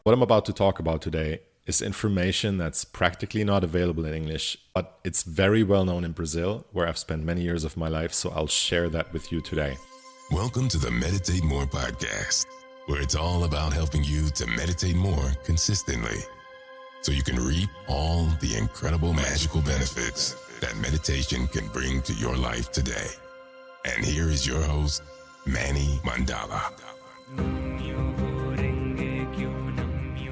What I'm about to talk about today is information that's practically not available in English, but it's very well known in Brazil, where I've spent many years of my life, so I'll share that with you today. Welcome to the Meditate More podcast, where it's all about helping you to meditate more consistently so you can reap all the incredible magical benefits that meditation can bring to your life today. And here is your host, Manny Mandala.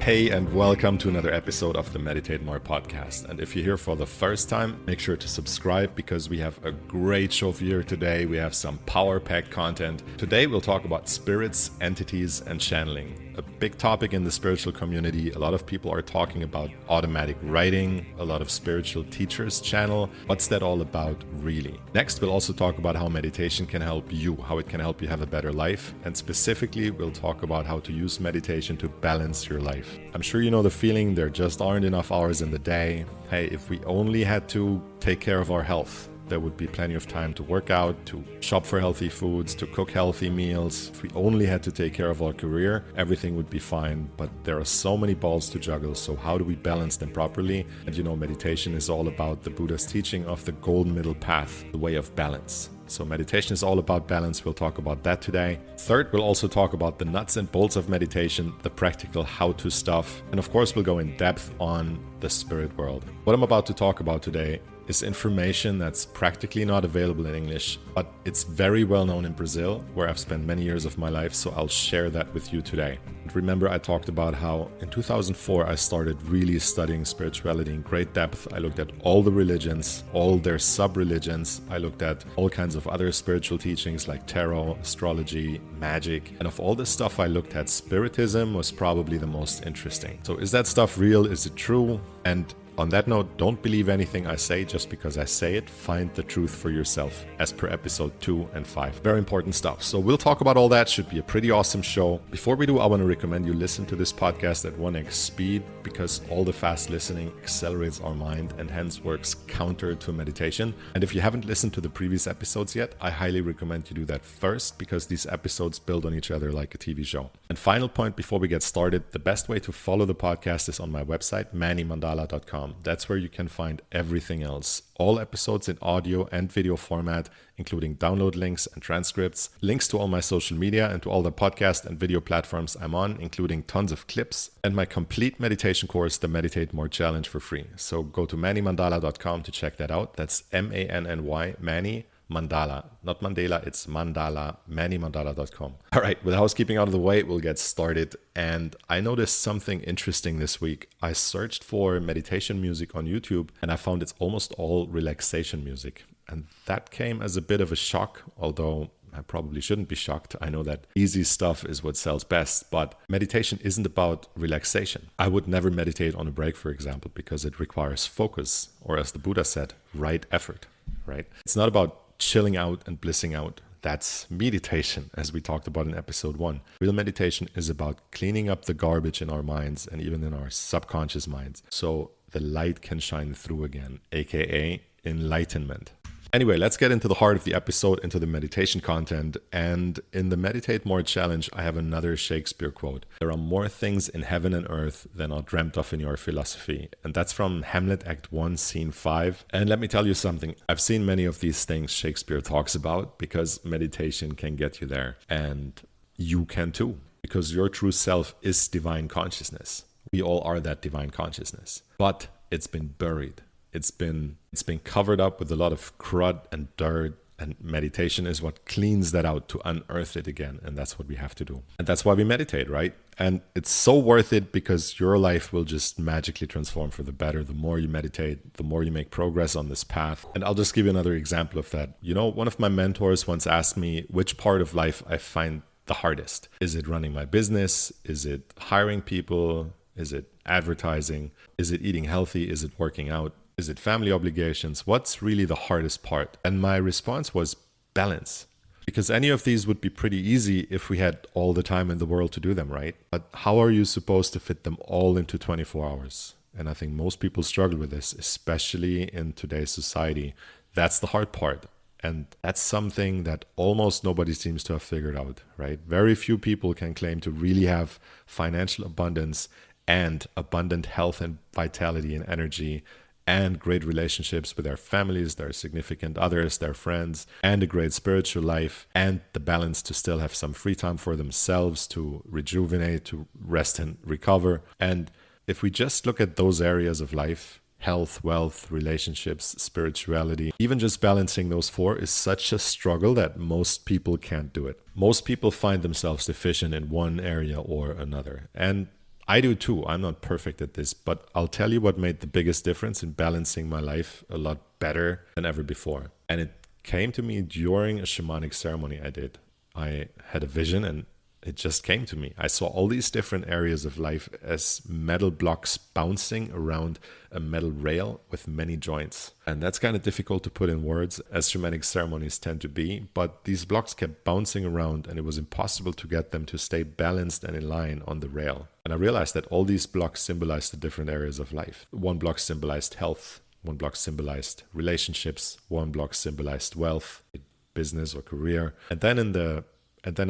Hey, and welcome to another episode of the Meditate More podcast. And if you're here for the first time, make sure to subscribe because we have a great show for you today. We have some power-packed content. Today, we'll talk about spirits, entities, and channeling. A big topic in the spiritual community. A lot of people are talking about automatic writing. A lot of spiritual teachers channel. What's that all about, really? Next, we'll also talk about how meditation can help you, how it can help you have a better life. And specifically, we'll talk about how to use meditation to balance your life. I'm sure you know the feeling, there just aren't enough hours in the day. Hey, if we only had to take care of our health, there would be plenty of time to work out, to shop for healthy foods, to cook healthy meals. If we only had to take care of our career, everything would be fine. But there are so many balls to juggle, so how do we balance them properly? And you know, meditation is all about the Buddha's teaching of the golden middle path, the way of balance. So meditation is all about balance. We'll talk about that today. Third, we'll also talk about the nuts and bolts of meditation, the practical how-to stuff. And of course, we'll go in depth on the spirit world. What I'm about to talk about today is information that's practically not available in English, but it's very well known in Brazil, where I've spent many years of my life, so I'll share that with you today. And remember, I talked about how in 2004 I started really studying spirituality in great depth. I looked at all the religions, all their sub-religions. I looked at all kinds of other spiritual teachings like tarot, astrology, magic. And of all this stuff I looked at, Spiritism was probably the most interesting. So is that stuff real? Is it true? And on that note, don't believe anything I say just because I say it. Find the truth for yourself, as per episode 2 and 5. Very important stuff. So we'll talk about all that. Should be a pretty awesome show. Before we do, I want to recommend you listen to this podcast at 1x speed because all the fast listening accelerates our mind and hence works counter to meditation. And if you haven't listened to the previous episodes yet, I highly recommend you do that first because these episodes build on each other like a TV show. And final point before we get started, the best way to follow the podcast is on my website, mannymandala.com. That's where you can find everything else. All episodes in audio and video format, including download links and transcripts, links to all my social media and to all the podcast and video platforms I'm on, including tons of clips, and my complete meditation course, the Meditate More Challenge, for free. So go to mannymandala.com to check that out. That's M-A-N-N-Y, Manny Mandala, not Mandela, it's Mandala, mannymandala.com. All right, with housekeeping out of the way, we'll get started. And I noticed something interesting this week. I searched for meditation music on YouTube and I found it's almost all relaxation music. And that came as a bit of a shock, although I probably shouldn't be shocked. I know that easy stuff is what sells best, but meditation isn't about relaxation. I would never meditate on a break, for example, because it requires focus, or as the Buddha said, right effort, right? It's not about chilling out and blissing out. That's meditation, as we talked about in episode 1. Real meditation is about cleaning up the garbage in our minds and even in our subconscious minds so the light can shine through again, aka enlightenment. Anyway, let's get into the heart of the episode, into the meditation content. And in the Meditate More Challenge, I have another Shakespeare quote. There are more things in heaven and earth than are dreamt of in your philosophy. And that's from Hamlet Act 1, Scene 5. And let me tell you something. I've seen many of these things Shakespeare talks about because meditation can get you there. And you can too, because your true self is divine consciousness. We all are that divine consciousness. But it's been buried. It's been covered up with a lot of crud and dirt, and meditation is what cleans that out to unearth it again. And that's what we have to do. And that's why we meditate, right? And it's so worth it because your life will just magically transform for the better. The more you meditate, the more you make progress on this path. And I'll just give you another example of that. You know, one of my mentors once asked me which part of life I find the hardest. Is it running my business? Is it hiring people? Is it advertising? Is it eating healthy? Is it working out? Is it family obligations? What's really the hardest part? And my response was balance. Because any of these would be pretty easy if we had all the time in the world to do them, right? But how are you supposed to fit them all into 24 hours? And I think most people struggle with this, especially in today's society. That's the hard part. And that's something that almost nobody seems to have figured out, right? Very few people can claim to really have financial abundance and abundant health and vitality and energy and great relationships with their families, their significant others, their friends, and a great spiritual life, and the balance to still have some free time for themselves, to rejuvenate, to rest and recover. And if we just look at those areas of life, health, wealth, relationships, spirituality, even just balancing those four is such a struggle that most people can't do it. Most people find themselves deficient in one area or another. And I do too. I'm not perfect at this, but I'll tell you what made the biggest difference in balancing my life a lot better than ever before. And it came to me during a shamanic ceremony I did. I had a vision and it just came to me. I saw all these different areas of life as metal blocks bouncing around a metal rail with many joints. And that's kind of difficult to put in words, as shamanic ceremonies tend to be, but these blocks kept bouncing around and it was impossible to get them to stay balanced and in line on the rail. And I realized that all these blocks symbolized the different areas of life. One block symbolized health, one block symbolized relationships, one block symbolized wealth, business or career. And then in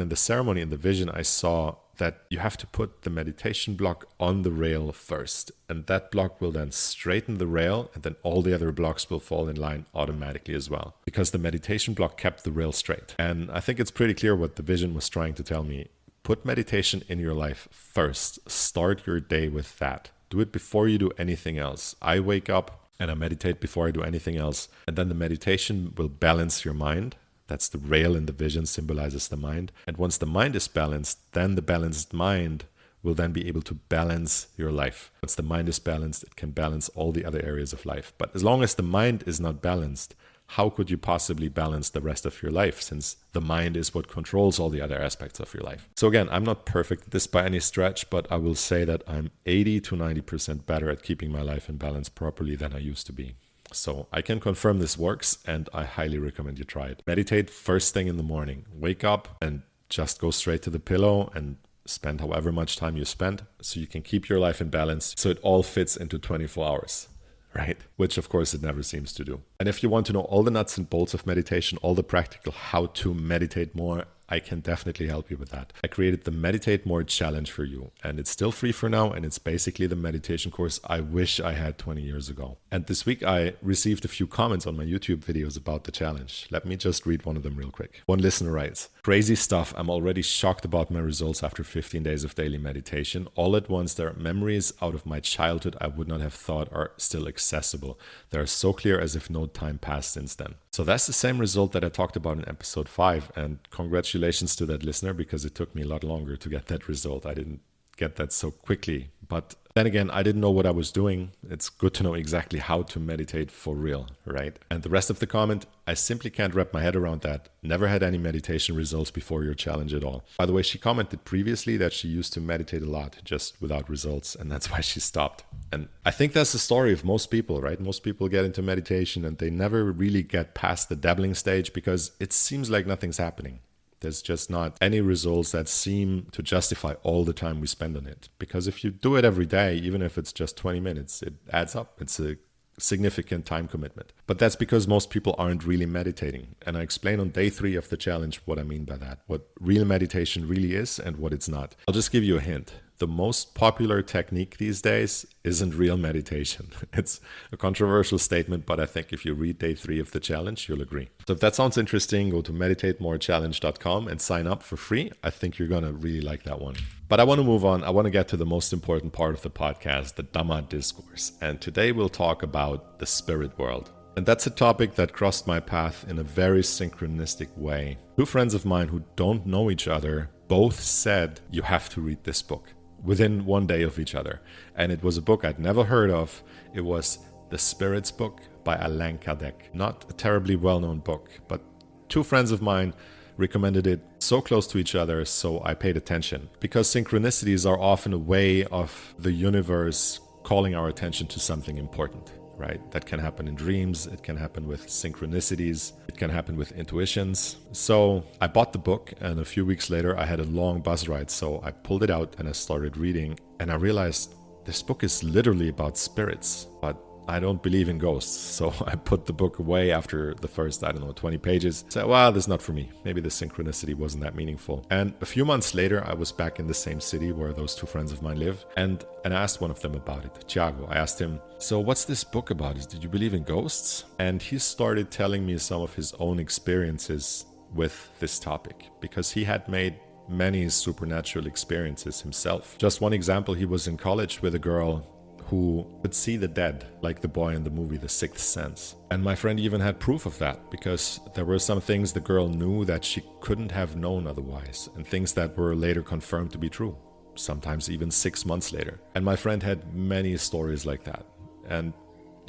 the ceremony, in the vision, I saw that you have to put the meditation block on the rail first. And that block will then straighten the rail, and then all the other blocks will fall in line automatically as well. Because the meditation block kept the rail straight. And I think it's pretty clear what the vision was trying to tell me. Put meditation in your life first. Start your day with that. Do it before you do anything else. I wake up and I meditate before I do anything else. And then the meditation will balance your mind. That's the rail in the vision, symbolizes the mind. And once the mind is balanced, then the balanced mind will then be able to balance your life. Once the mind is balanced, it can balance all the other areas of life. But as long as the mind is not balanced, how could you possibly balance the rest of your life, since the mind is what controls all the other aspects of your life? So again, I'm not perfect at this by any stretch, but I will say that I'm 80 to 90% better at keeping my life in balance properly than I used to be. So I can confirm this works, and I highly recommend you try it. Meditate first thing in the morning. Wake up and just go straight to the pillow and spend however much time you spend so you can keep your life in balance so it all fits into 24 hours, right? Which of course it never seems to do. And if you want to know all the nuts and bolts of meditation, all the practical how to meditate more, I can definitely help you with that. I created the Meditate More Challenge for you, and it's still free for now, and it's basically the meditation course I wish I had 20 years ago. And this week I received a few comments on my YouTube videos about the challenge. Let me just read one of them real quick. One listener writes, "Crazy stuff. I'm already shocked about my results after 15 days of daily meditation. All at once, there are memories out of my childhood I would not have thought are still accessible. They are so clear as if no time passed since then." So that's the same result that I talked about in episode 5, and congratulations to that listener, because it took me a lot longer to get that result. I didn't get that so quickly, but then again, I didn't know what I was doing. It's good to know exactly how to meditate for real, right? And the rest of the comment, I simply can't wrap my head around that. Never had any meditation results before your challenge at all. By the way, she commented previously that she used to meditate a lot, just without results, and that's why she stopped. And I think that's the story of most people, right? Most people get into meditation and they never really get past the dabbling stage because it seems like nothing's happening. There's just not any results that seem to justify all the time we spend on it. Because if you do it every day, even if it's just 20 minutes, it adds up. It's a significant time commitment. But that's because most people aren't really meditating. And I explain on day 3 of the challenge what I mean by that, what real meditation really is and what it's not. I'll just give you a hint. The most popular technique these days isn't real meditation. It's a controversial statement, but I think if you read day 3 of the challenge, you'll agree. So if that sounds interesting, go to meditatemorechallenge.com and sign up for free. I think you're going to really like that one. But I want to move on. I want to get to the most important part of the podcast, the Dhamma discourse. And today we'll talk about the spirit world. And that's a topic that crossed my path in a very synchronistic way. 2 friends of mine who don't know each other both said, "You have to read this book," within one day of each other. And it was a book I'd never heard of. It was The Spirits book by Allan Kardec. Not a terribly well-known book, but 2 friends of mine recommended it so close to each other, so I paid attention. Because synchronicities are often a way of the universe calling our attention to something important, right? That can happen in dreams, it can happen with synchronicities, it can happen with intuitions. So I bought the book, and a few weeks later I had a long bus ride, so I pulled it out and I started reading, and I realized this book is literally about spirits, but I don't believe in ghosts. So I put the book away after the first, 20 pages. Said, well, this is not for me. Maybe the synchronicity wasn't that meaningful. And a few months later, I was back in the same city where those two friends of mine live, and asked one of them about it, Thiago. I asked him, so what's this book about? Did you believe in ghosts? And he started telling me some of his own experiences with this topic, because he had made many supernatural experiences himself. Just one example, he was in college with a girl who could see the dead, like the boy in the movie The Sixth Sense. And my friend even had proof of that, because there were some things the girl knew that she couldn't have known otherwise, and things that were later confirmed to be true, sometimes even 6 months later. And my friend had many stories like that. And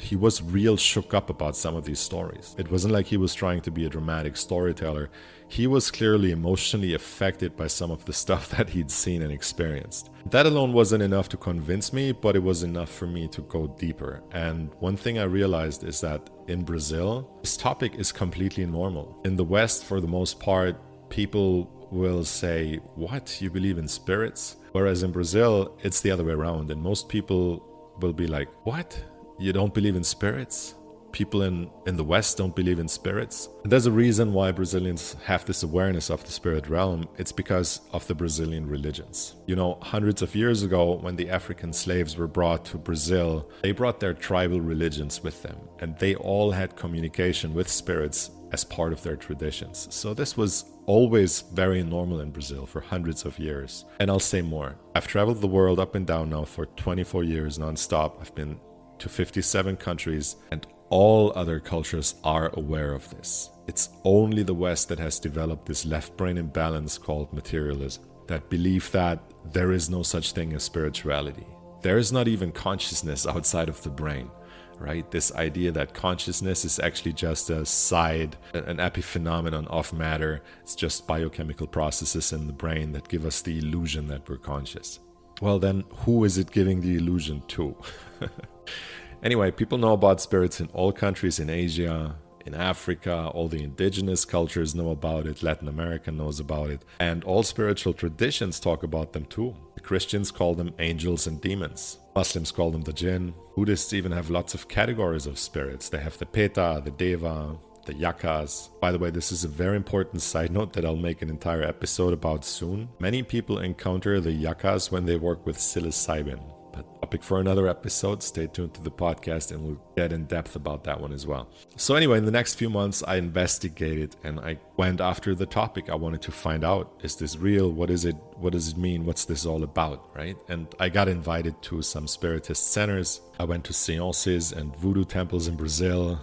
he was real shook up about some of these stories. It wasn't like he was trying to be a dramatic storyteller. He was clearly emotionally affected by some of the stuff that he'd seen and experienced. That alone wasn't enough to convince me, but it was enough for me to go deeper. And one thing I realized is that in Brazil, this topic is completely normal. In the West, for the most part, people will say, what, you believe in spirits? Whereas in Brazil, it's the other way around. And most people will be like, what? You don't believe in spirits? People in the West don't believe in spirits? And there's a reason why Brazilians have this awareness of the spirit realm. It's because of the Brazilian religions. You know, hundreds of years ago, when the African slaves were brought to Brazil, they brought their tribal religions with them, and they all had communication with spirits as part of their traditions. So this was always very normal in Brazil for hundreds of years. And I'll say more. I've traveled the world up and down now for 24 years nonstop. I've been to 57 countries, and all other cultures are aware of this. It's only the West that has developed this left brain imbalance called materialism, that believe that there is no such thing as spirituality. There is not even consciousness outside of the brain, right? This idea that consciousness is actually just a side, an epiphenomenon of matter. It's just biochemical processes in the brain that give us the illusion that we're conscious. Well, then who is it giving the illusion to? Anyway, people know about spirits in all countries in Asia, in Africa. All the indigenous cultures know about it. Latin America knows about it. And all spiritual traditions talk about them too. The Christians call them angels and demons. Muslims call them the jinn. Buddhists even have lots of categories of spirits. They have the Peta, the Deva, the Yakas. By the way, this is a very important side note that I'll make an entire episode about soon. Many people encounter the Yakas when they work with psilocybin. But topic for another episode. Stay tuned to the podcast and we'll get in depth about that one as well. So anyway, in the next few months, I investigated and I went after the topic. I wanted to find out, is this real? What is it? What does it mean? What's this all about, right? And I got invited to some spiritist centers. I went to seances and voodoo temples in Brazil.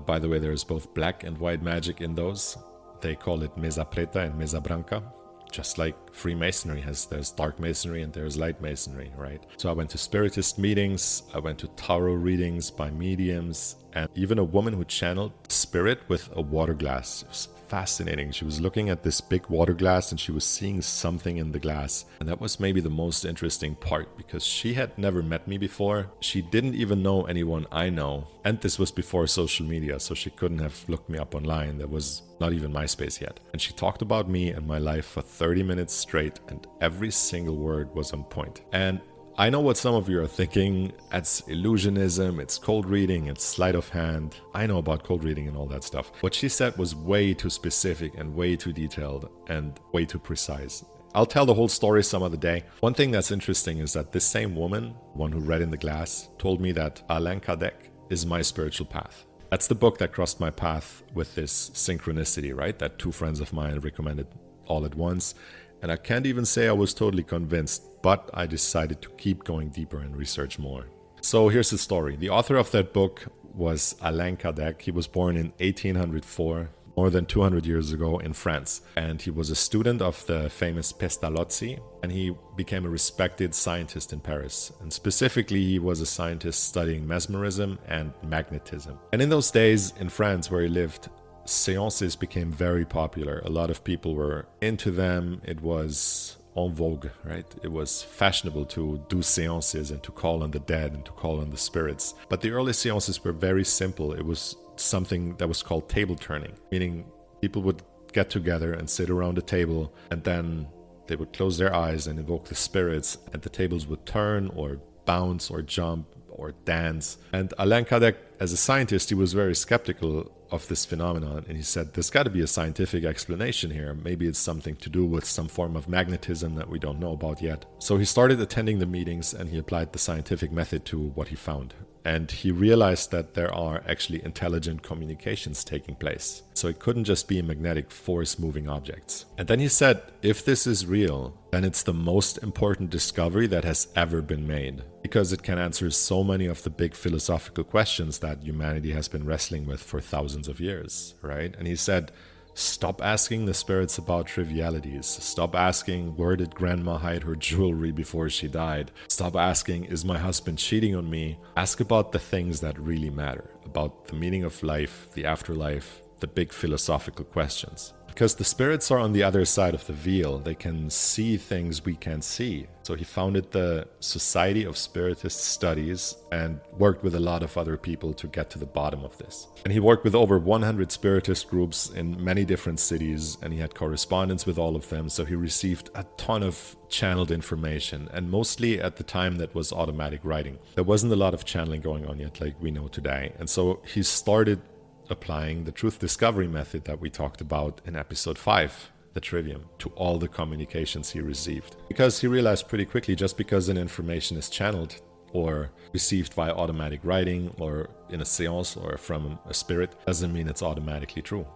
By the way, there's both black and white magic in those. They call it Mesa Preta and Mesa Branca. Just like Freemasonry there's dark masonry and there's light masonry, right? So I went to spiritist meetings, I went to tarot readings by mediums, and even a woman who channeled spirit with a water glass. It was fascinating. She was looking at this big water glass and she was seeing something in the glass. And that was maybe the most interesting part, because she had never met me before. She didn't even know anyone I know. And this was before social media, so she couldn't have looked me up online. There was not even MySpace yet. And she talked about me and my life for 30 minutes straight, and every single word was on point. And I know what some of you are thinking. It's illusionism, it's cold reading, it's sleight of hand. I know about cold reading and all that stuff. What she said was way too specific and way too detailed and way too precise. I'll tell the whole story some other day. One thing that's interesting is that this same woman, one who read in the glass, told me that Allan Kardec is my spiritual path. That's the book that crossed my path with this synchronicity, right? That two friends of mine recommended all at once. And I can't even say I was totally convinced, but I decided to keep going deeper and research more. So here's the story. The author of that book was Allan Kardec. He was born in 1804, more than 200 years ago in France. And he was a student of the famous Pestalozzi, and he became a respected scientist in Paris. And specifically, he was a scientist studying mesmerism and magnetism. And in those days in France where he lived, seances became very popular. A lot of people were into them. It was en vogue, right? It was fashionable to do seances and to call on the dead and to call on the spirits. But the early seances were very simple. It was something that was called table turning, meaning people would get together and sit around a table, and then they would close their eyes and invoke the spirits, and the tables would turn or bounce or jump or dance. And Allan Kardec, as a scientist, he was very skeptical of this phenomenon, and he said there's got to be a scientific explanation here. Maybe it's something to do with some form of magnetism that we don't know about yet. So he started attending the meetings and he applied the scientific method to what he found. And he realized that there are actually intelligent communications taking place. So it couldn't just be magnetic force moving objects. And then he said, if this is real, then it's the most important discovery that has ever been made, because it can answer so many of the big philosophical questions that humanity has been wrestling with for thousands of years, right? And he said, stop asking the spirits about trivialities. Stop asking, where did grandma hide her jewelry before she died? Stop asking, is my husband cheating on me? Ask about the things that really matter, about the meaning of life, the afterlife, the big philosophical questions. Because the spirits are on the other side of the veil. They can see things we can't see. So he founded the Society of Spiritist Studies and worked with a lot of other people to get to the bottom of this. And he worked with over 100 Spiritist groups in many different cities, and he had correspondence with all of them. So he received a ton of channeled information, and mostly at the time that was automatic writing. There wasn't a lot of channeling going on yet like we know today. And so he started applying the truth discovery method that we talked about in episode 5, the trivium, to all the communications he received. Because he realized pretty quickly, just because an information is channeled or received via automatic writing or in a seance or from a spirit, doesn't mean it's automatically true.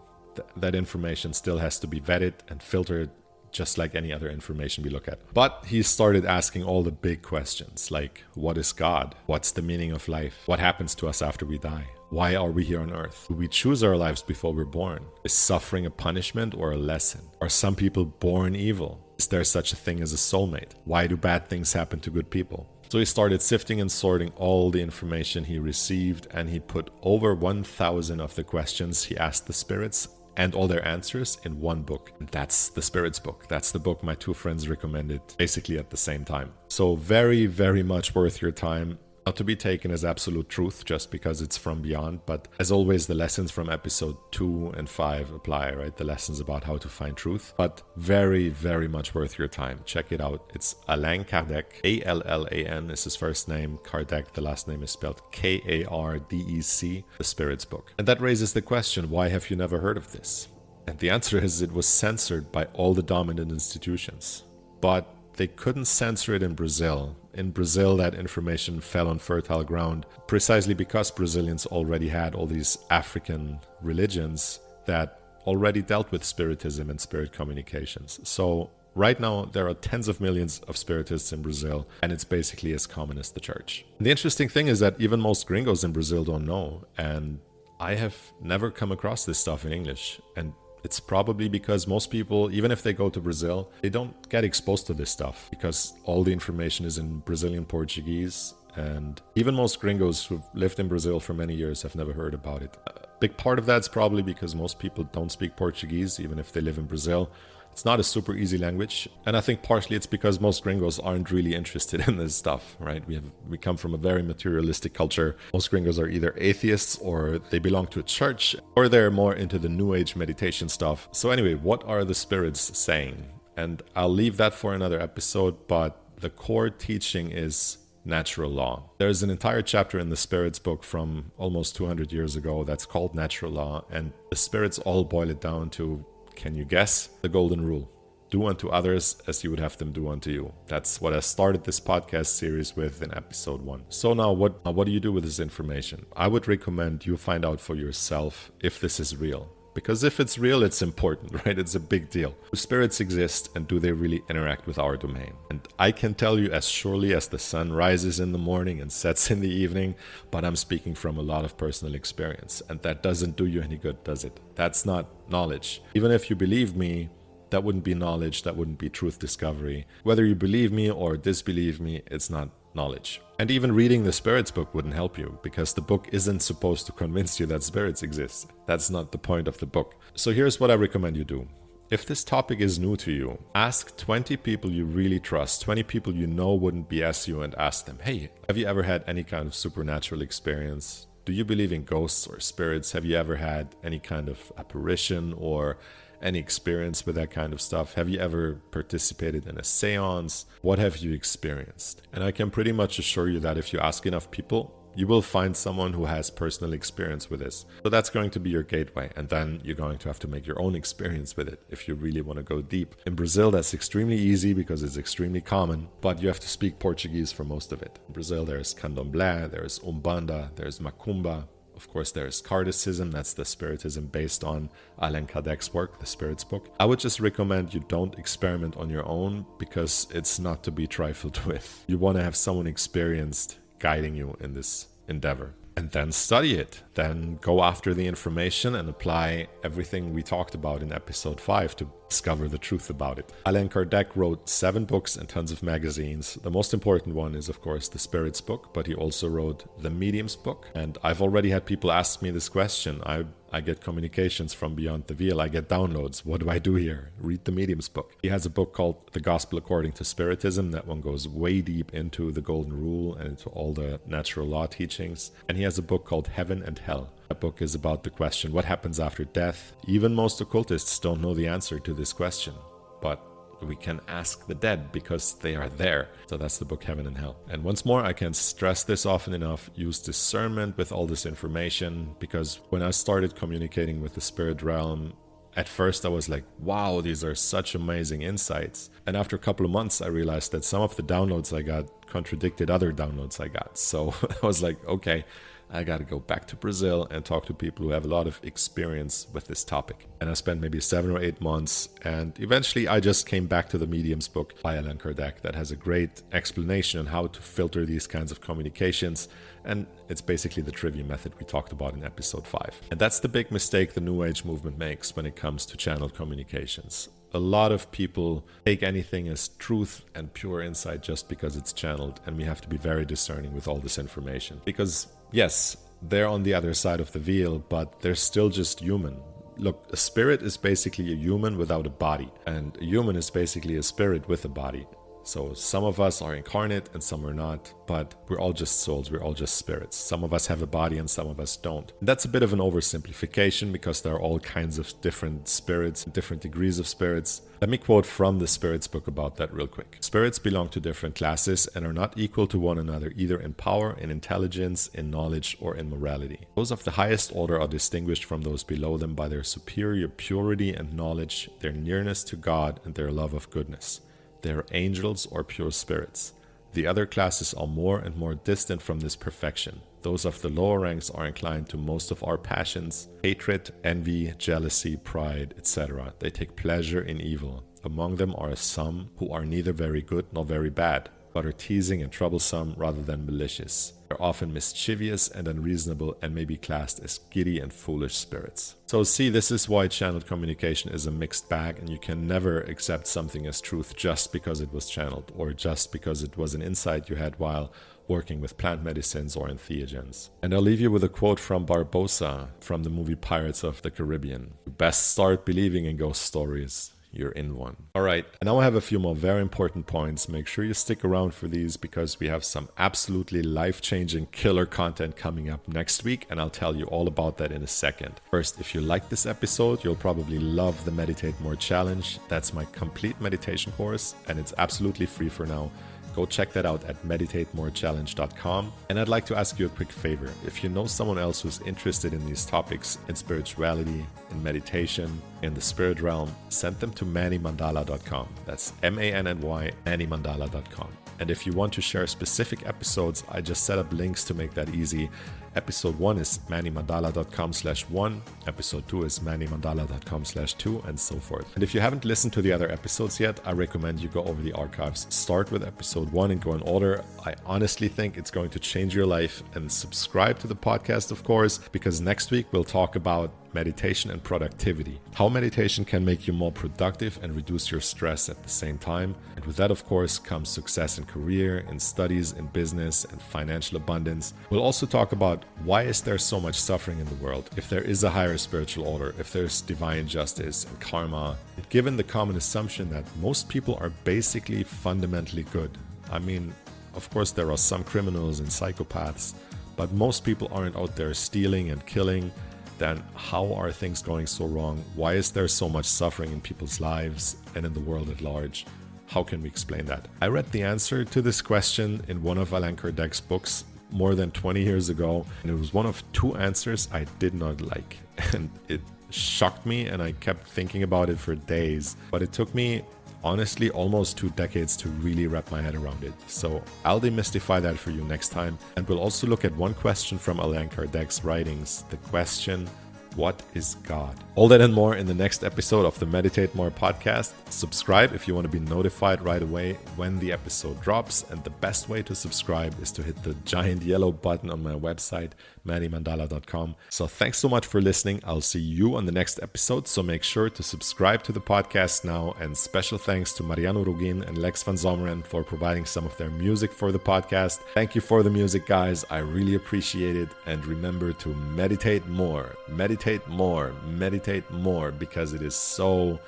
That information still has to be vetted and filtered, just like any other information we look at. But he started asking all the big questions, like, what is God? What's the meaning of life? What happens to us after we die? Why are we here on earth? Do we choose our lives before we're born? Is suffering a punishment or a lesson? Are some people born evil? Is there such a thing as a soulmate? Why do bad things happen to good people? So he started sifting and sorting all the information he received, and he put over 1,000 of the questions he asked the spirits and all their answers in one book. That's the Spirits book. That's the book my two friends recommended basically at the same time. So very, very much worth your time. Not to be taken as absolute truth just because it's from beyond, but as always, the lessons from episode 2 and 5 apply, right? The lessons about how to find truth, but very, very much worth your time. Check it out. It's Allan Kardec. Allan is his first name. Kardec, the last name is spelled Kardec, the Spirits book. And that raises the question, why have you never heard of this? And the answer is it was censored by all the dominant institutions. But they couldn't censor it in Brazil. In Brazil, that information fell on fertile ground precisely because Brazilians already had all these African religions that already dealt with Spiritism and spirit communications. So right now, there are tens of millions of Spiritists in Brazil, and it's basically as common as the church. And the interesting thing is that even most gringos in Brazil don't know, and I have never come across this stuff in English. And it's probably because most people, even if they go to Brazil, they don't get exposed to this stuff because all the information is in Brazilian Portuguese. And even most gringos who've lived in Brazil for many years have never heard about it. A big part of that's probably because most people don't speak Portuguese, even if they live in Brazil. It's not a super easy language. And I think partially it's because most gringos aren't really interested in this stuff, right? We come from a very materialistic culture. Most gringos are either atheists or they belong to a church or they're more into the New Age meditation stuff. So anyway, what are the spirits saying? And I'll leave that for another episode, but the core teaching is natural law. There's an entire chapter in the Spirits book from almost 200 years ago that's called Natural Law, and the spirits all boil it down to, can you guess? The golden rule. Do unto others as you would have them do unto you. That's what I started this podcast series with in episode 1. So now what do you do with this information? I would recommend you find out for yourself if this is real. Because if it's real, it's important, right? It's a big deal. Do spirits exist, and do they really interact with our domain? And I can tell you as surely as the sun rises in the morning and sets in the evening, but I'm speaking from a lot of personal experience. And that doesn't do you any good, does it? That's not knowledge. Even if you believe me, that wouldn't be knowledge, that wouldn't be truth discovery. Whether you believe me or disbelieve me, it's not knowledge. And even reading the Spirits book wouldn't help you, because the book isn't supposed to convince you that spirits exist. That's not the point of the book. So here's what I recommend you do. If this topic is new to you, ask 20 people you really trust, 20 people you know wouldn't BS you, and ask them, hey, have you ever had any kind of supernatural experience? Do you believe in ghosts or spirits? Have you ever had any kind of apparition or any experience with that kind of stuff? Have you ever participated in a seance? What have you experienced? And I can pretty much assure you that if you ask enough people, you will find someone who has personal experience with this. So that's going to be your gateway. And then you're going to have to make your own experience with it if you really want to go deep. In Brazil, that's extremely easy because it's extremely common, but you have to speak Portuguese for most of it. In Brazil, there's Candomblé, there's Umbanda, there's Macumba. Of course, there's Kardecism, that's the Spiritism based on Allan Kardec's work, the Spirits book. I would just recommend you don't experiment on your own because it's not to be trifled with. You want to have someone experienced guiding you in this endeavor. And then study it. Then go after the information and apply everything we talked about in episode 5 to discover the truth about it. Allan Kardec wrote 7 books and tons of magazines. The most important one is, of course, the Spirits book, but he also wrote the Mediums book. And I've already had people ask me this question. I get communications from Beyond the Veil. I get downloads. What do I do here? Read the Mediums book. He has a book called The Gospel According to Spiritism. That one goes way deep into the Golden Rule and into all the natural law teachings. And he has a book called Heaven and Hell. That book is about the question, what happens after death? Even most occultists don't know the answer to this question, but we can ask the dead because they are there. So that's the book Heaven and Hell. And once more, I can't stress this often enough, use discernment with all this information, because when I started communicating with the spirit realm, at first I was like, wow, these are such amazing insights. And after a couple of months, I realized that some of the downloads I got contradicted other downloads I got. So I was like, okay, I got to go back to Brazil and talk to people who have a lot of experience with this topic. And I spent maybe 7 or 8 months, and eventually I just came back to the Mediums book by Allan Kardec that has a great explanation on how to filter these kinds of communications. And it's basically the trivia method we talked about in episode 5. And that's the big mistake the New Age movement makes when it comes to channeled communications. A lot of people take anything as truth and pure insight just because it's channeled, and we have to be very discerning with all this information. Because yes, they're on the other side of the veil, but they're still just human. Look, a spirit is basically a human without a body, and a human is basically a spirit with a body. So some of us are incarnate and some are not, but we're all just souls, we're all just spirits. Some of us have a body and some of us don't. And that's a bit of an oversimplification because there are all kinds of different spirits, different degrees of spirits. Let me quote from the Spirits book about that real quick. Spirits belong to different classes and are not equal to one another either in power, in intelligence, in knowledge, or in morality. Those of the highest order are distinguished from those below them by their superior purity and knowledge, their nearness to God, and their love of goodness. They are angels or pure spirits. The other classes are more and more distant from this perfection. Those of the lower ranks are inclined to most of our passions, hatred, envy, jealousy, pride, etc. They take pleasure in evil. Among them are some who are neither very good nor very bad, but are teasing and troublesome rather than malicious. They're often mischievous and unreasonable and may be classed as giddy and foolish spirits. So see, this is why channeled communication is a mixed bag, and you can never accept something as truth just because it was channeled or just because it was an insight you had while working with plant medicines or entheogens. And I'll leave you with a quote from Barbosa from the movie Pirates of the Caribbean. You best start believing in ghost stories. You're in one. All right, and now I have a few more very important points. Make sure you stick around for these because we have some absolutely life-changing killer content coming up next week, and I'll tell you all about that in a second. First, if you like this episode, you'll probably love the Meditate More Challenge. That's my complete meditation course, and it's absolutely free for now. Go check that out at meditatemorechallenge.com. And I'd like to ask you a quick favor. If you know someone else who's interested in these topics, in spirituality, in meditation, in the spirit realm, send them to mannymandala.com. That's MANNY, mannymandala.com. And if you want to share specific episodes, I just set up links to make that easy. Episode 1 is mannymandala.com/1. Episode 2 is mannymandala.com/2, and so forth. And if you haven't listened to the other episodes yet, I recommend you go over the archives. Start with episode 1 and go in order. I honestly think it's going to change your life. And subscribe to the podcast, of course, because next week we'll talk about meditation and productivity. How meditation can make you more productive and reduce your stress at the same time. And with that, of course, comes success in career, in studies, in business, and financial abundance. We'll also talk about why is there so much suffering in the world, if there is a higher spiritual order, if there's divine justice and karma. And given the common assumption that most people are basically fundamentally good. I mean, of course, there are some criminals and psychopaths, but most people aren't out there stealing and killing. then how are things going so wrong? Why is there so much suffering in people's lives and in the world at large? How can we explain that? I read the answer to this question in one of Allan Kardec's books more than 20 years ago, and it was one of two answers I did not like, and it shocked me, and I kept thinking about it for days. But it took me honestly almost 2 decades to really wrap my head around it. So I'll demystify that for you next time, and we'll also look at one question from Allan Kardec's writings, the question, what is God? All that and more in the next episode of the Meditate More podcast. Subscribe if you want to be notified right away when the episode drops. And the best way to subscribe is to hit the giant yellow button on my website, maddymandala.com. So thanks so much for listening. I'll see you on the next episode. So make sure to subscribe to the podcast now. And special thanks to Mariano Rugin and Lex van Zomeren for providing some of their music for the podcast. Thank you for the music, guys. I really appreciate it. And remember to meditate more, meditate more, meditate more, because it is so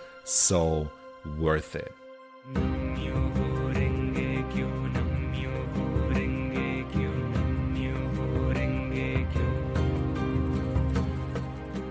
worth it.